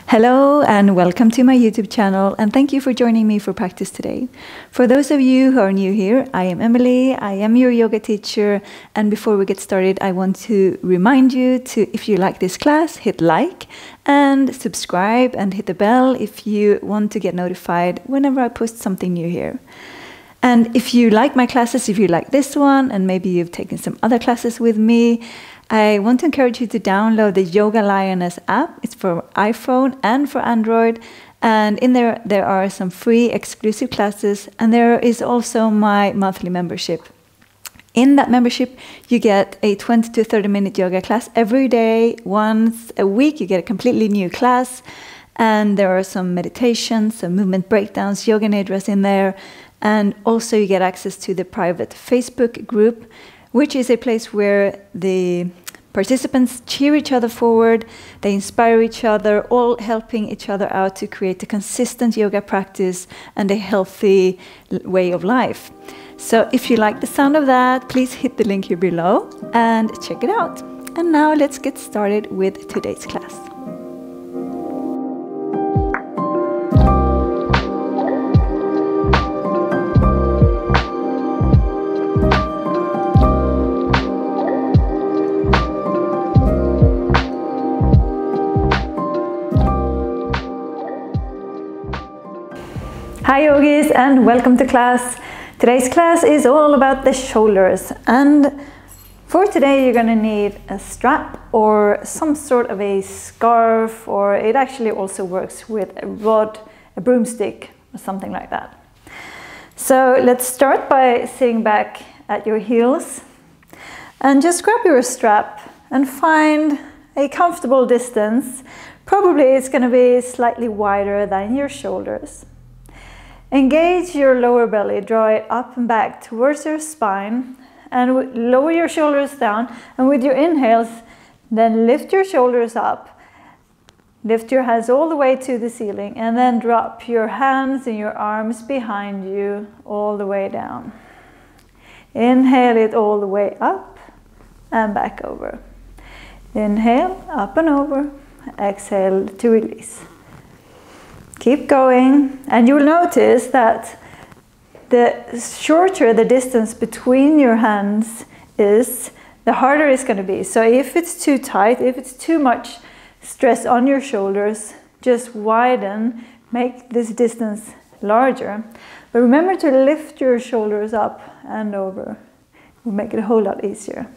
Hello and welcome to my YouTube channel, and thank you for joining me for practice today. For those of you who are new here, I am Emily, I am your yoga teacher, and before we get started I want to remind you to, if you like this class, hit like and subscribe and hit the bell if you want to get notified whenever I post something new here. And if you like my classes, if you like this one, and maybe you've taken some other classes with me, I want to encourage you to download the Yoga Lioness app. It's for iPhone and for Android. And in there are some free exclusive classes. And there is also my monthly membership. In that membership, you get a 20 to 30 minute yoga class every day. Once a week, you get a completely new class. And there are some meditations, some movement breakdowns, yoga nidras in there. And also you get access to the private Facebook group, which is a place where the participants cheer each other forward, they inspire each other, all helping each other out to create a consistent yoga practice and a healthy way of life. So if you like the sound of that, please hit the link here below and check it out. And now let's get started with today's class. Hi yogis, and welcome to class. Today's class is all about the shoulders, and for today you're going to need a strap or some sort of a scarf, or it actually also works with a rod, a broomstick or something like that. So let's start by sitting back at your heels and just grab your strap and find a comfortable distance. Probably it's going to be slightly wider than your shoulders. Engage your lower belly, draw it up and back towards your spine, and lower your shoulders down, and with your inhales then lift your shoulders up, lift your hands all the way to the ceiling, and then drop your hands and your arms behind you all the way down. Inhale it all the way up and back over. Inhale, up and over, exhale to release. Keep going, and you'll notice that the shorter the distance between your hands is, the harder it's going to be. So if it's too tight, if it's too much stress on your shoulders, just widen, make this distance larger. But remember to lift your shoulders up and over. It will make it a whole lot easier.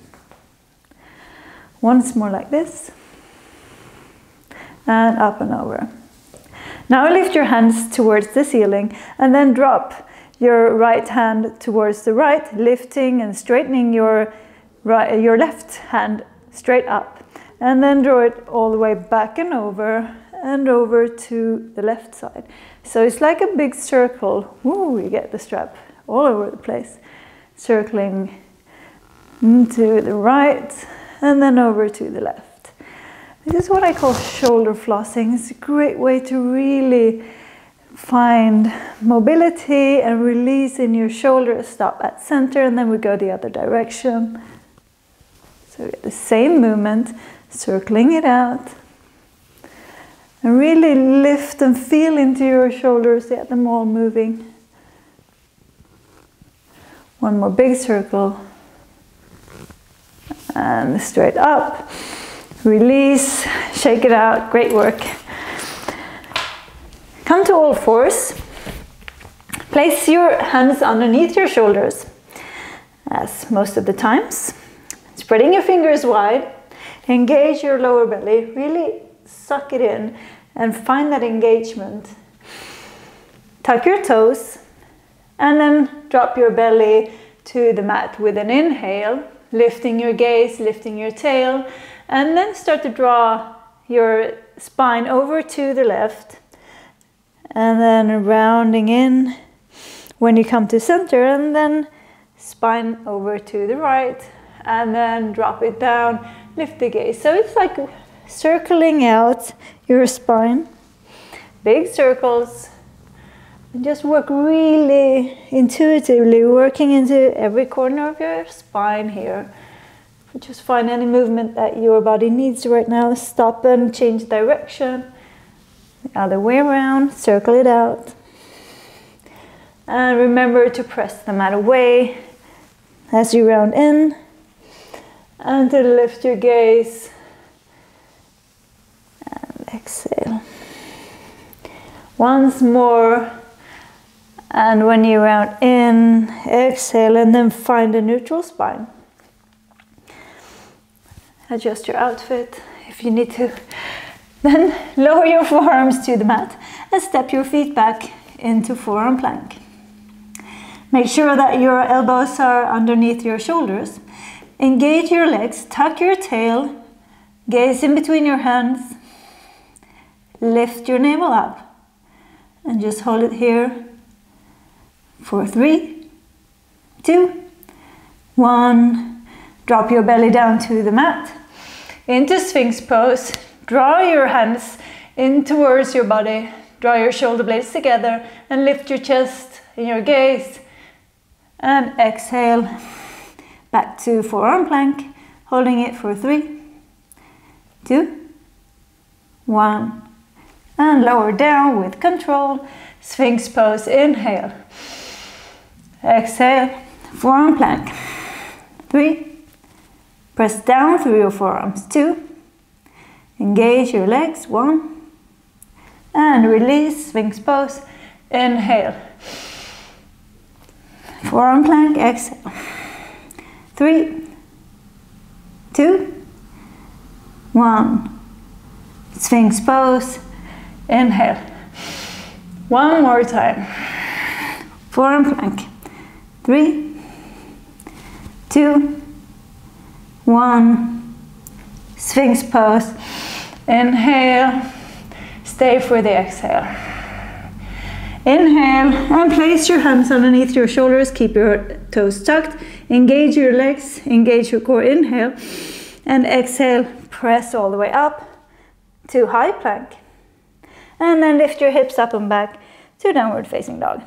Once more like this, and up and over. Now lift your hands towards the ceiling and then drop your right hand towards the right, lifting and straightening your left hand straight up. And then draw it all the way back and over to the left side. So it's like a big circle. Woo, you get the strap all over the place. Circling to the right and then over to the left. This is what I call shoulder flossing. It's a great way to really find mobility and release in your shoulders. Stop at center and then we go the other direction. So we get the same movement, circling it out. And really lift and feel into your shoulders, get them all moving. One more big circle. And straight up. Release, shake it out, great work. Come to all fours. Place your hands underneath your shoulders, as most of the times. Spreading your fingers wide, engage your lower belly, really suck it in and find that engagement. Tuck your toes and then drop your belly to the mat with an inhale, lifting your gaze, lifting your tail. And then start to draw your spine over to the left. And then rounding in when you come to center. And then spine over to the right. And then drop it down, lift the gaze. So it's like circling out your spine. Big circles. And just work really intuitively, working into every corner of your spine here. Just find any movement that your body needs right now. Stop and change direction. The other way around, circle it out. And remember to press the mat away as you round in, and to lift your gaze and exhale. Once more, and when you round in, exhale, and then find a neutral spine. Adjust your outfit if you need to. Then lower your forearms to the mat and step your feet back into forearm plank. Make sure that your elbows are underneath your shoulders. Engage your legs, tuck your tail, gaze in between your hands, lift your navel up, and just hold it here for 3, 2, 1. Drop your belly down to the mat, into Sphinx pose. Draw your hands in towards your body, draw your shoulder blades together, and lift your chest and your gaze. And exhale, back to forearm plank, holding it for 3, 2, 1. And lower down with control, Sphinx pose, inhale. Exhale, forearm plank. 3, press down through your forearms. 2, engage your legs. 1, and release, Sphinx pose, inhale. Forearm plank, exhale. 3, 2, 1. Sphinx pose, inhale. One more time. Forearm plank. 3, 2, 1. Sphinx pose, inhale. Stay for the exhale. Inhale and place your hands underneath your shoulders. Keep your toes tucked. Engage your legs, engage your core. Inhale and exhale. Press all the way up to high plank. And then lift your hips up and back to downward facing dog.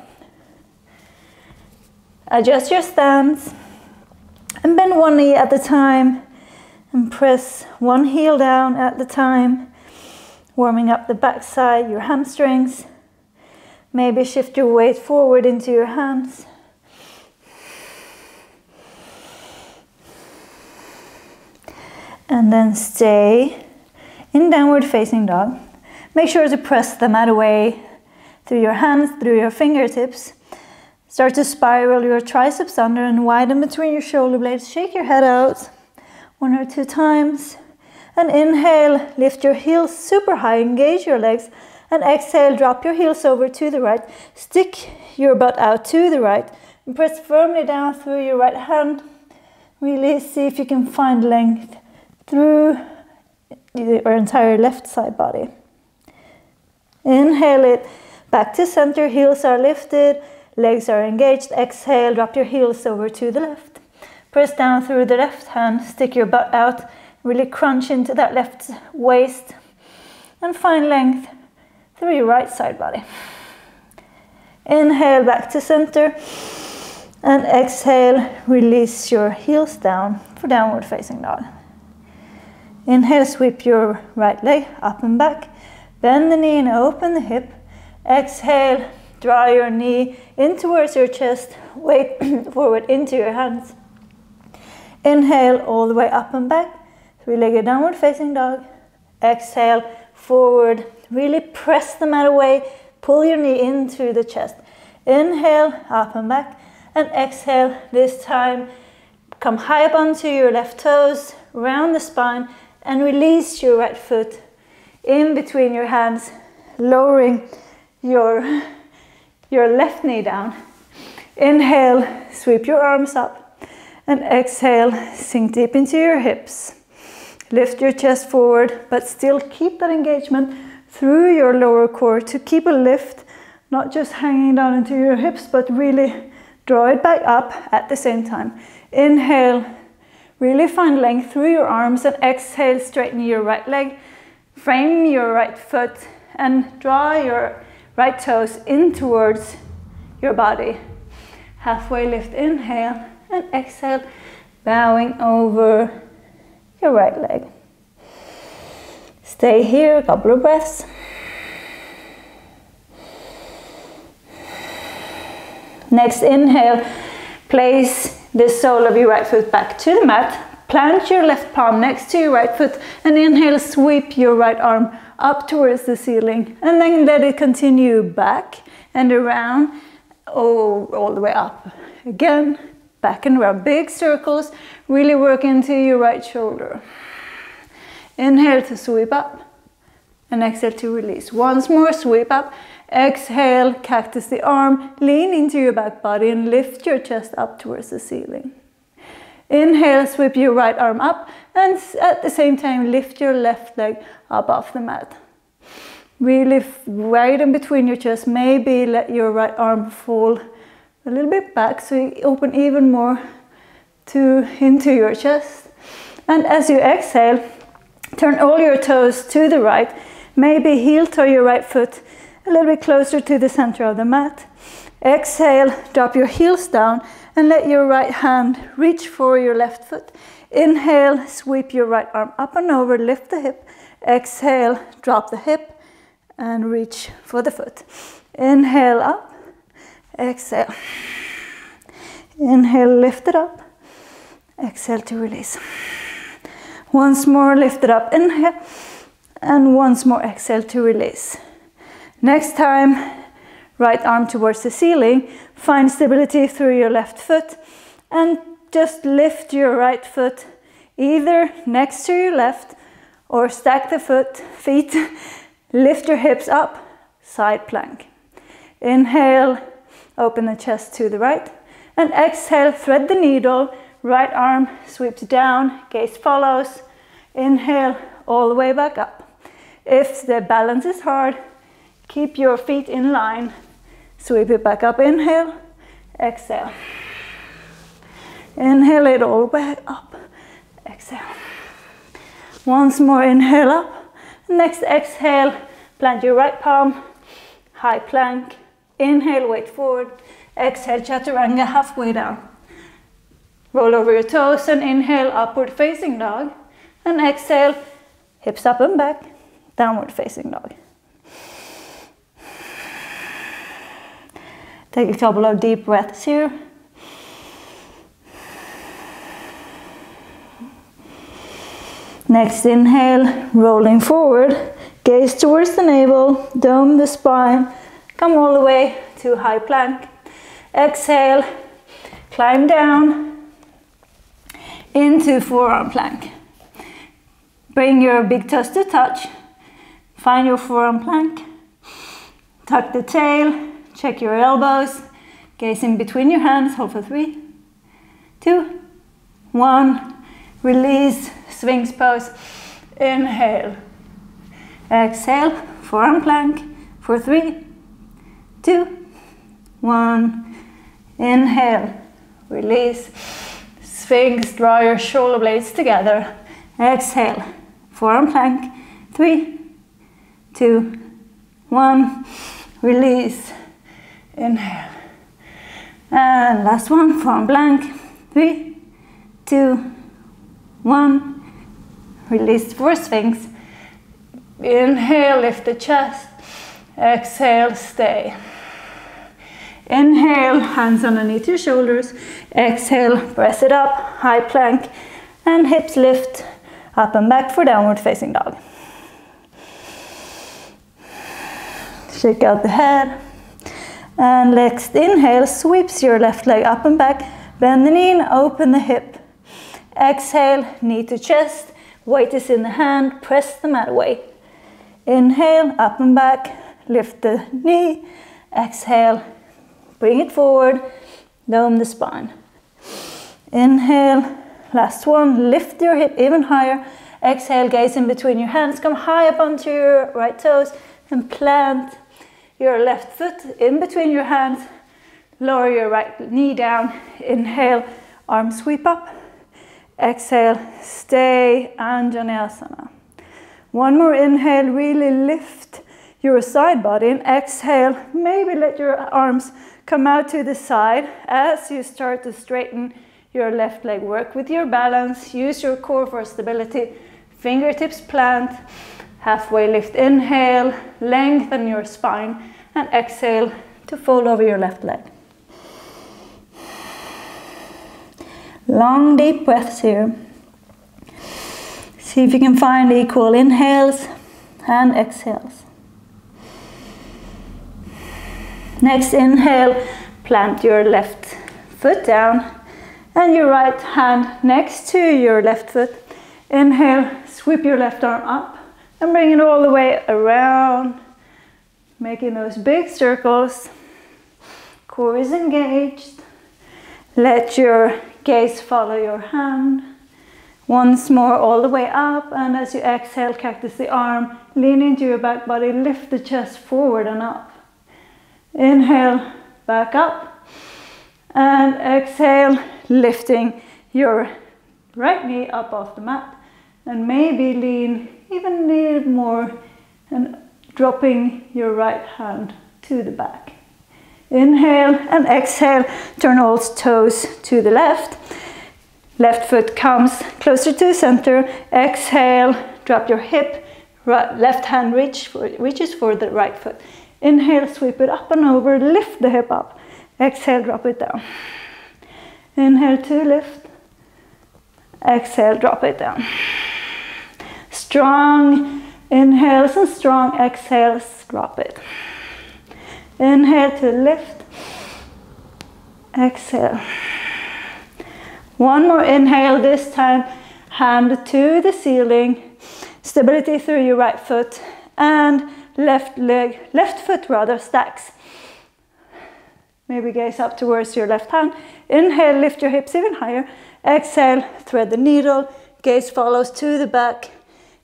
Adjust your stance and bend one knee at a time and press one heel down at the time, warming up the back side, your hamstrings. Maybe shift your weight forward into your hands. And then stay in downward facing dog. Make sure to press the mat away through your hands, through your fingertips. Start to spiral your triceps under and widen between your shoulder blades. Shake your head out 1 or 2 times. And inhale, lift your heels super high, engage your legs. And exhale, drop your heels over to the right. Stick your butt out to the right. And press firmly down through your right hand. Really see if you can find length through your entire left side body. Inhale it back to center, heels are lifted, legs are engaged. Exhale, drop your heels over to the left. Press down through the left hand, stick your butt out, really crunch into that left waist, and find length through your right side body. Inhale back to center, and exhale, release your heels down for downward facing dog. Inhale, sweep your right leg up and back. Bend the knee and open the hip. Exhale, draw your knee in towards your chest. Weight forward into your hands. Inhale, all the way up and back. Three-legged downward facing dog. Exhale, forward. Really press the mat away. Pull your knee in through the chest. Inhale, up and back. And exhale, this time, come high up onto your left toes. Round the spine. And release your right foot in between your hands, lowering your left knee down. Inhale, sweep your arms up, and exhale, sink deep into your hips. Lift your chest forward, but still keep that engagement through your lower core to keep a lift, not just hanging down into your hips, but really draw it back up at the same time. Inhale, really find length through your arms, and exhale, straighten your right leg. Frame your right foot and draw your right toes in towards your body. Halfway lift, inhale, and exhale, bowing over your right leg. Stay here a couple of breaths. Next, inhale, place the sole of your right foot back to the mat. Plant your left palm next to your right foot and inhale, sweep your right arm up towards the ceiling, and then let it continue back and around, all the way up. Again, back and around, big circles, really work into your right shoulder. Inhale to sweep up and exhale to release. Once more, sweep up, exhale, cactus the arm, lean into your back body and lift your chest up towards the ceiling. Inhale, sweep your right arm up and at the same time lift your left leg up off the mat. Really right in between your chest, maybe let your right arm fall a little bit back so you open even more into your chest. And as you exhale, turn all your toes to the right, maybe heel toe your right foot a little bit closer to the center of the mat. Exhale, drop your heels down and let your right hand reach for your left foot. Inhale, sweep your right arm up and over, lift the hip. Exhale, drop the hip and reach for the foot. Inhale up, exhale. Inhale, lift it up. Exhale to release. Once more, lift it up, inhale. And once more, exhale to release. Next time, right arm towards the ceiling, find stability through your left foot and just lift your right foot either next to your left or stack the feet, lift your hips up, side plank. Inhale, open the chest to the right and exhale, thread the needle, right arm sweeps down, gaze follows. Inhale, all the way back up. If the balance is hard, keep your feet in line. Sweep it back up, inhale, exhale. Inhale it all the way up, exhale. Once more, inhale up. Next exhale, plant your right palm, high plank. Inhale, weight forward. Exhale, chaturanga, halfway down. Roll over your toes and inhale, upward facing dog. And exhale, hips up and back, downward facing dog. Take a couple of deep breaths here. Next inhale, rolling forward, gaze towards the navel, dome the spine, come all the way to high plank. Exhale, climb down into forearm plank. Bring your big toes to touch, find your forearm plank, tuck the tail, check your elbows, gaze in between your hands, hold for 3, 2, 1, release, Sphinx pose, inhale, exhale, forearm plank, for 3, 2, 1, inhale, release, Sphinx, draw your shoulder blades together, exhale, forearm plank, 3, 2, 1, release, inhale. And last one, forearm plank, 3, 2, 1, release for Sphinx. Inhale, lift the chest, exhale, stay. Inhale, hands underneath your shoulders, exhale, press it up, high plank, and hips lift, up and back for downward facing dog. Shake out the head. And next inhale, sweeps your left leg up and back, bend the knee and open the hip. Exhale, knee to chest, weight is in the hand, press the mat away. Inhale, up and back, lift the knee. Exhale, bring it forward, dome the spine. Inhale, last one, lift your hip even higher. Exhale, gaze in between your hands, come high up onto your right toes and plant your left foot in between your hands. Lower your right knee down. Inhale, arm sweep up. Exhale, stay, Anjaneyasana. One more inhale, really lift your side body. And exhale, maybe let your arms come out to the side as you start to straighten your left leg. Work with your balance, use your core for stability. Fingertips plant, halfway lift, inhale, lengthen your spine, and exhale to fold over your left leg. Long deep breaths here. See if you can find equal inhales and exhales. Next inhale, plant your left foot down and your right hand next to your left foot. Inhale, sweep your left arm up and bring it all the way around, making those big circles. Core is engaged. Let your gaze follow your hand. Once more, all the way up, and as you exhale, cactus the arm, lean into your back body, lift the chest forward and up. Inhale, back up, and exhale, lifting your right knee up off the mat, and maybe lean even a little more, and dropping your right hand to the back. Inhale and exhale, turn all toes to the left. Left foot comes closer to the center. Exhale, drop your hip. Left hand reaches for the right foot. Inhale, sweep it up and over, lift the hip up. Exhale, drop it down. Inhale to lift. Exhale, drop it down. Strong inhales and strong exhales, drop it. Inhale to lift. Exhale. One more inhale, this time hand to the ceiling. Stability through your right foot, and left foot stacks. Maybe gaze up towards your left hand. Inhale, lift your hips even higher. Exhale, thread the needle. Gaze follows to the back.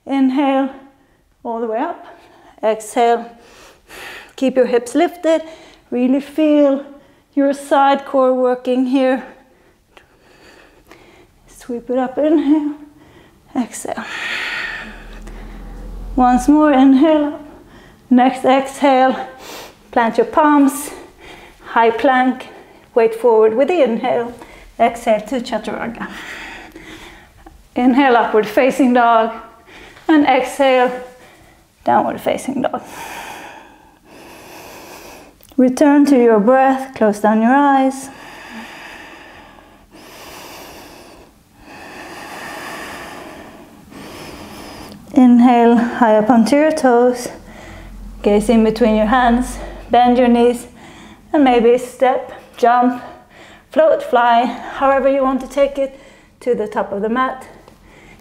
Inhale, all the way up. Exhale, keep your hips lifted. Really feel your side core working here. Sweep it up, inhale, exhale. Once more, inhale up. Next exhale, plant your palms, high plank, weight forward with the inhale. Exhale to chaturanga. Inhale, upward facing dog, and exhale, downward facing dog. Return to your breath, close down your eyes. Inhale, high up onto your toes. Gaze in between your hands, bend your knees, and maybe step, jump, float, fly, however you want to take it to the top of the mat.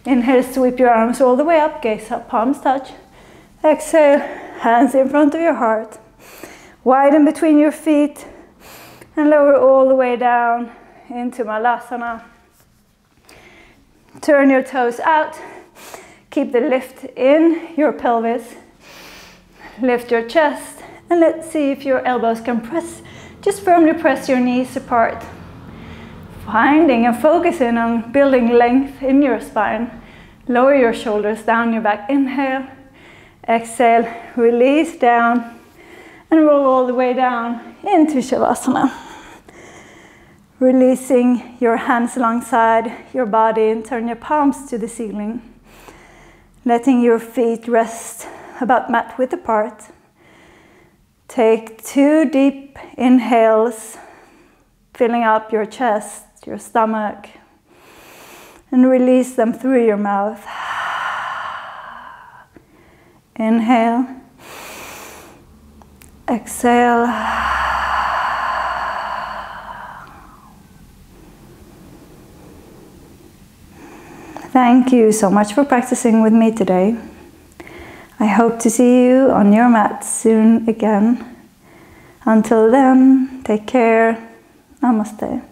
Inhale, sweep your arms all the way up, gaze up, palms touch. Exhale, hands in front of your heart. Widen between your feet and lower all the way down into Malasana. Turn your toes out. Keep the lift in your pelvis. Lift your chest, and let's see if your elbows can press. Just firmly press your knees apart. Finding and focusing on building length in your spine. Lower your shoulders down your back. Inhale. Exhale. Release down. And roll all the way down into Shavasana. Releasing your hands alongside your body and turn your palms to the ceiling. Letting your feet rest about mat width apart. Take 2 deep inhales, filling up your chest, your stomach, and release them through your mouth. Inhale. Exhale. Thank you so much for practicing with me today. I hope to see you on your mat soon again. Until then, take care. Namaste.